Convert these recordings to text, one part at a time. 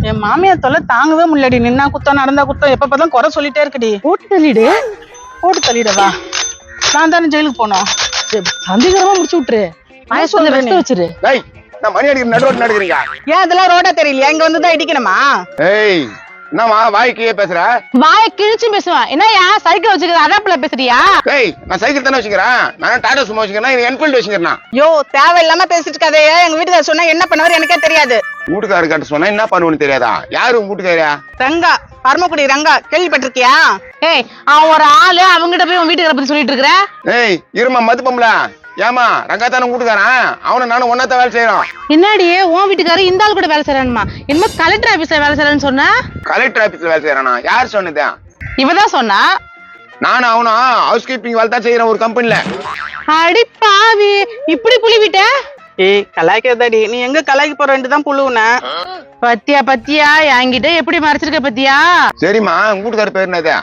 என் மாமியார் தொல்லை தாங்கவே முடியலடி. நின்னா குத்தம் நடந்தா குத்தம் எப்ப பார்த்தாலும் குறை சொல்லிட்டே இருக்குடி. போட்டு தள்ளிடு. போட்டு தள்ளிடவா? நான் தானே ஜெயிலுக்கு போனோம். சந்தேகமா முடிச்சு விட்டுரு. வச்சிரு. மணி அடிக்கிற நடுவோட்டு நடுக்கிறீங்க. ஏன் அதெல்லாம் ரோடா தெரியலையா? இங்க வந்துதான் இடிக்கணுமா? ஏய் என்னமா வாய்க்கே பேசுற? வாய கிழிச்சு பேசுவான். என்னயா சைக்கிள் வச்சுக்கிற அடாப்ல பேசுறியா? ஏய் நான் சைக்கிள் தானே வச்சுக்கிறேன். நான் டாடா சும்மா வச்சுக்கிறேன். என்ஃபீல்டு வச்சுக்கிறேன். யோ தேவையில்லாம பேசிட்டு இருக்காதே. எங்க வீட்டுக்காரர் சொன்னா என்ன பண்ணுவாரு எனக்கே தெரியாது. வீட்டுக்காரரு கிட்ட சொன்னா என்ன பண்ணுவேன்னு தெரியாதா? யாரு உங்க வீட்டுக்காரியா? ரங்கா, பரமக்குடி ரங்கா, கேள்விப்பட்டிருக்கியா? ஏய் அவன் ஒரு ஆளு, அவங்கிட்ட போய் உன் வீட்டுக்கார பத்தி சொல்லிட்டு இருக்கிற. ஏய் இருமா மதுப்பம்ல. ஏமா ரங்கா தானே வீட்டுக்காரன். அவனை நானும் ஒன்னாத்தான் வேலை செய்யறோம். என்னடி உன் வீட்டுக்காரர் இந்த ஆள் கூட வேலை செய்யறானுமா? என்னமோ கலெக்டர் ஆபீஸ்ல வேலை செய்யறேன்னு சொன்னா. கலெக்டர் ஆபீஸ்ல வேலை செய்யறானா? யார் சொன்னதா? இவதான் சொன்னா. நானும் அவனும் ஹவுஸ் கீப்பிங் வேலை தான் செய்யறேன் ஒரு கம்பெனில. அடி பாவி, இப்படி புளிவிட்ட? ஏய் கலாய்க்கிறதாடி. நீ எங்க கலாய்க்கு போற வேண்டியதான் புழுவுன. பத்தியா பத்தியா என்கிட்ட எப்படி மறைச்சிருக்க பத்தியா? சரிம்மா உங்க வீட்டுக்காரர் பேர் என்னது?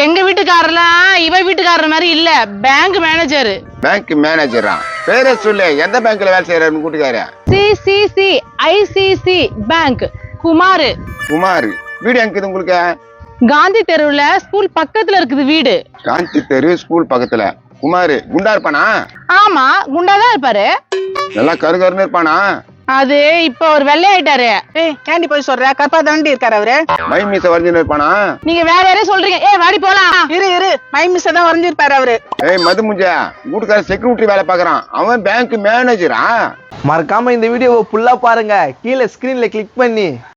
எங்க வீட்டுக்காரலாம் இவ வீட்டுக்காரர் மாதிரி இல்ல, பேங்க் மேனேஜர். பேங்க் மேனேஜரா? பேரை சொல்லு. எந்த பேங்க்ல வேலை செய்யறாரு வீட்டுக்காரு? CCC ICC bank. Kumar. Kumar. வீடு எங்க இருக்குது உங்களுக்கு? காந்தி தெருவுல ஸ்கூல் பக்கத்துல இருக்குது வீடு. காந்தி தெரு ஸ்கூல் பக்கத்துல. குமார் குண்டா இருப்பானா? ஆமா குண்டாதான் இருப்பாரு. நல்லா கருகருன்னு இருப்பானா? அது இப்ப ஒரு வெள்ளை ஆயிட்டாரு. ஏய் கேண்டி போய் சொல்ற. கற்பா தாண்டி இருக்காரு அவரு. மை மீச வரைஞ்சுன்னு இருப்பானா? நீங்க வேற யாரையும் சொல்றீங்க. ஏய் வாடி போலாம். இரு மை மிஸ் தான் வரைஞ்சிருப்பாரு அவரு. ஏய் மது முஞ்சா, வீட்டுக்கார செக்யூரிட்டி வேலை பாக்குறான். அவன் பேங்க் மேனேஜரா? மறக்காம இந்த வீடியோவை ஃபுல்லா பாருங்க. கீழே ஸ்கிரீன்ல கிளிக் பண்ணி